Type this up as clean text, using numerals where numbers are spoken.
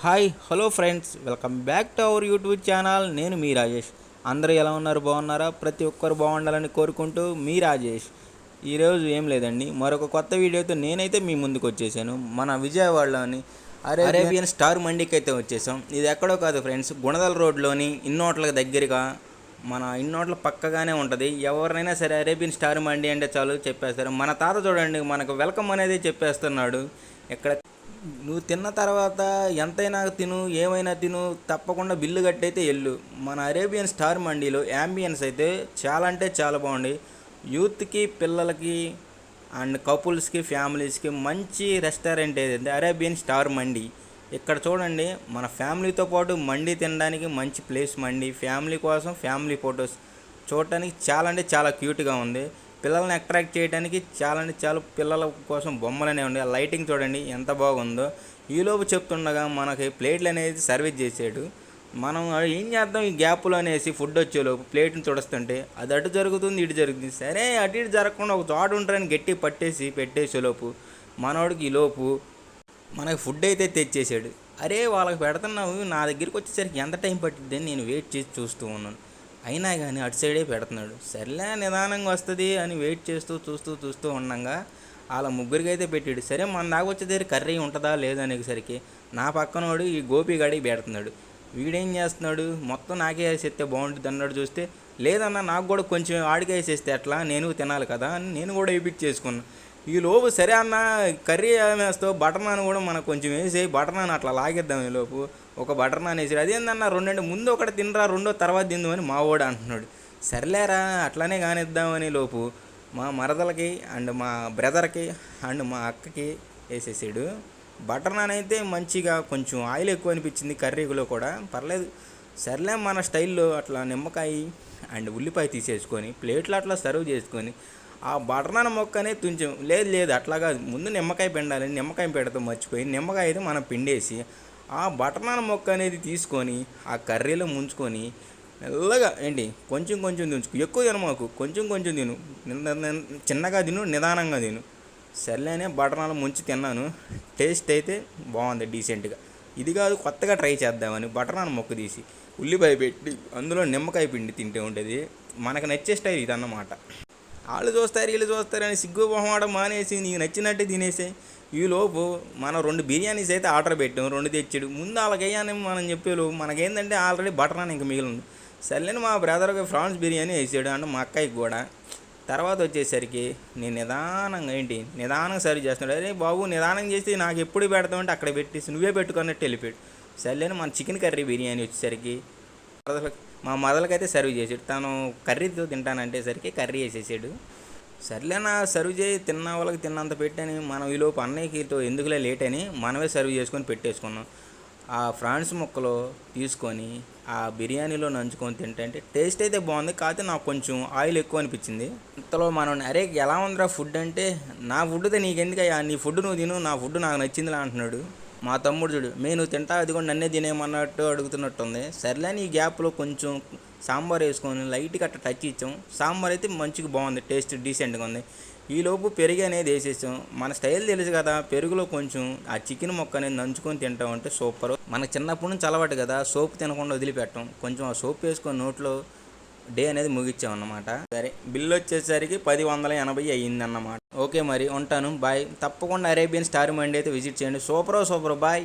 Hi hello friends, welcome back to our YouTube channel. నేను మీ రాజేష్. అందరూ ఎలా ఉన్నారు? బాగున్నారా? ప్రతి ఒక్కరు బాగుండాలని కోరుకుంటూ మీ రాజేష్. ఈరోజు ఏం లేదండి, మరొక కొత్త వీడియోతో నేనైతే మీ ముందుకు వచ్చేసాను. మన విజయవాడలోని అరేబియన్ స్టార్ మండికి అయితే వచ్చేసాం. ఇది ఎక్కడో కాదు ఫ్రెండ్స్, గుణదల రోడ్లోని ఇన్నోట్లకు దగ్గరగా, మన ఇన్నోట్ల పక్కగానే ఉంటుంది. ఎవరినైనా సరే అరేబియన్ స్టార్ మండి అంటే చాలు చెప్పేస్తారు. మన తాత చూడండి, మనకు వెల్కమ్ అనేది చెప్పేస్తున్నాడు. ఎక్కడ నువ్వు తిన్న తర్వాత ఎంతైనా తిను, ఏమైనా తిను, తప్పకుండా బిల్లు కట్టయితే వెళ్ళు. మన అరేబియన్ స్టార్ మండీలో యాంబియన్స్ అయితే చాలా అంటే చాలా బాగుంది. యూత్కి, పిల్లలకి అండ్ కపుల్స్కి, ఫ్యామిలీస్కి మంచి రెస్టారెంట్ ఏదంటే అరేబియన్ స్టార్ మండి. ఇక్కడ చూడండి, మన ఫ్యామిలీతో పాటు మండి తినడానికి మంచి ప్లేస్ మండి. ఫ్యామిలీ కోసం ఫ్యామిలీ ఫొటోస్ చూడటానికి చాలా అంటే చాలా క్యూట్గా ఉంది. పిల్లల్ని అట్రాక్ట్ చేయడానికి చాలా అంటే చాలా పిల్లల కోసం బొమ్మలనే ఉండే. లైటింగ్ చూడండి ఎంత బాగుందో. ఈలోపు చెప్తుండగా మనకి ప్లేట్లు అనేది సర్వీస్ చేసాడు. మనం ఏం చేద్దాం ఈ గ్యాప్లో అనేసి ఫుడ్ వచ్చేలోపు ప్లేట్ని తుడుస్తుంటే అది అటు జరుగుతుంది, ఇటు జరుగుతుంది. సరే అటు ఇటు జరగకుండా ఒక చోట ఉంటారని గట్టి పట్టేసి పెట్టేసేలోపు మనోడికి ఈలోపు మనకి ఫుడ్ అయితే తెచ్చేసాడు. అరే వాళ్ళకి పెడుతున్నావు, నా దగ్గరికి వచ్చేసరికి ఎంత టైం పట్టిద్ది అని నేను వెయిట్ చేసి చూస్తూ ఉన్నాను. అయినా కానీ అటు సైడే పెడుతున్నాడు. సర్లే నిదానంగా వస్తుంది అని వెయిట్ చేస్తూ చూస్తూ చూస్తూ ఉండగా వాళ్ళ ముగ్గురికి అయితే పెట్టాడు. సరే మన దాకా వచ్చే దగ్గర కర్రీ ఉంటుందా లేదా అనేసరికి నా పక్కనోడు ఈ గోపిగాడికి పెడుతున్నాడు. వీడేం చేస్తున్నాడు, మొత్తం నాకే వేసేస్తే బాగుంటుంది అన్నాడు. చూస్తే లేదన్నా నాకు కూడా కొంచెం ఆడికి వేసేస్తే ఎట్లా, నేను తినాలి కదా అని నేను కూడా వేయించేసుకున్నాను. ఈ లోపు సరే అన్న కర్రీ వేస్తావు, బటర్ నాన్ కూడా మనకు కొంచెం వేసి బటర్ నాన్ అట్లా లాగేద్దాం. ఈ లోపు ఒక బటర్ నాన్ వేసాడు. అదేందన్న రెండంటే ముందు ఒకటి తినరా, రెండో తర్వాత తిందామని మా వాడు అంటున్నాడు. సర్లేరా అట్లానే కానిద్దామని లోపు మా మరదలకి అండ్ మా బ్రదర్కి అండ్ మా అక్కకి వేసేసాడు. బటర్ నాన్ అయితే మంచిగా కొంచెం ఆయిల్ ఎక్కువ అనిపించింది, కర్రీలో కూడా పర్లేదు. సర్లే మన స్టైల్లో అట్లా నిమ్మకాయ అండ్ ఉల్లిపాయ తీసేసుకొని ప్లేట్లో అట్లా సర్వ్ చేసుకొని ఆ బటర్ నాన్ మొక్క అనేది కొంచెం లేదు లేదు అట్లాగా ముందు నిమ్మకాయ పిండాలి, నిమ్మకాయ పెడతాం మర్చిపోయి నిమ్మకాయ అయితే మనం పిండేసి ఆ బటర్ నాన్ మొక్క అనేది తీసుకొని ఆ కర్రీలో ముంచుకొని మెల్లగా ఏంటి కొంచెం కొంచెం దించుకు, ఎక్కువ తిన మాకు, కొంచెం కొంచెం తిను, చిన్నగా తిను, నిదానంగా తిను. సర్లేనే బటర్ నాన్ ముంచి తిన్నాను. టేస్ట్ అయితే బాగుంది డీసెంట్గా. ఇది కాదు కొత్తగా ట్రై చేద్దామని బటర్ నాన్ మొక్క తీసి ఉల్లిపాయ పెట్టి అందులో నిమ్మకాయ పిండి తింటే ఉంటుంది. మనకు నచ్చే స్టైల్ ఇది అన్నమాట. వాళ్ళు చూస్తారు వీళ్ళు చూస్తారని సిగ్గు మొహమాటం మానేసి నీకు నచ్చినట్టు తినేసే. ఈలోపు మనం 2 బిర్యానీస్ అయితే ఆర్డర్ పెట్టాం, 2 తెచ్చాడు. ముందు వాళ్ళకి వేయాలని మనం చెప్పేలోపు మనకేంటంటే ఆల్రెడీ బటర్ నాన్ ఇంకా మిగిలింది. సర్లేని మా బ్రదర్కి ఫ్రాన్స్ బిర్యానీ వేసాడు, అంటే మా అక్కయ్యకి కూడా. తర్వాత వచ్చేసరికి నేను నిదానంగా సర్వ్ చేస్తున్నాడు. అరే బాబు నిదానం చేసి నాకు ఎప్పుడు పెడతామంటే అక్కడ పెట్టేసి నువ్వే పెట్టుకున్నట్టు వెళ్ళిపోయాడు. సర్లేని మన చికెన్ కర్రీ బిర్యానీ వచ్చేసరికి మా మదలకైతే సర్వ్ చేసాడు. తను కర్రీతో తింటానంటేసరికి కర్రీ వేసేసాడు. సర్లేనా సర్వ్ చేయి, తిన్న వాళ్ళకి తిన్నంత పెట్టని మనం ఈలోపు అన్నయ్యకితో ఎందుకులే లేట్ అని మనమే సర్వ్ చేసుకొని పెట్టేసుకున్నాం. ఆ ఫ్రాన్స్ ముక్కలో తీసుకొని ఆ బిర్యానీలో నంచుకొని తింటే టేస్ట్ అయితే బాగుంది, కాకపోతే నాకు కొంచెం ఆయిల్ ఎక్కువ అనిపించింది. ఇంతలో మనం అరే ఎలా ఉందిరా ఫుడ్ అంటే, నా ఫుడ్తో నీకెందుకయ్యా, నీ ఫుడ్ నువ్వు తిను, నా ఫుడ్ నాకు నచ్చిందిలా అంటున్నాడు. మా తమ్ముడు చూడు, నువ్వు తింటా అది కూడా నన్నే తినేయమన్నట్టు అడుగుతున్నట్టుంది. సర్లే ఈ గ్యాప్లో కొంచెం సాంబార్ వేసుకొని లైట్గా అట్లా టచ్ ఇచ్చాం. సాంబార్ అయితే మంచిగా బాగుంది, టేస్ట్ డీసెంట్గా ఉంది. ఈలోపు పెరుగు అనేది వేసేసాం. మన స్టైల్ తెలుసు కదా, పెరుగులో కొంచెం ఆ చికెన్ ముక్క అనేది నంచుకొని తింటాం అంటే సూపర్. మనకు చిన్నప్పటి నుంచి అలవాటు కదా సోప్ తినకుండా వదిలిపెట్టాం. కొంచెం ఆ సోప్ వేసుకొని నోట్లో డే అనేది ముగిచ్చామన్నమాట. సరే బిల్లు వచ్చేసరికి 1080 అయ్యిందన్నమాట. ఓకే మరి ఉంటాను, బాయ్. తప్పకుండా అరేబియన్ స్టార్ మండి అయితే విజిట్ చేయండి. Super bye.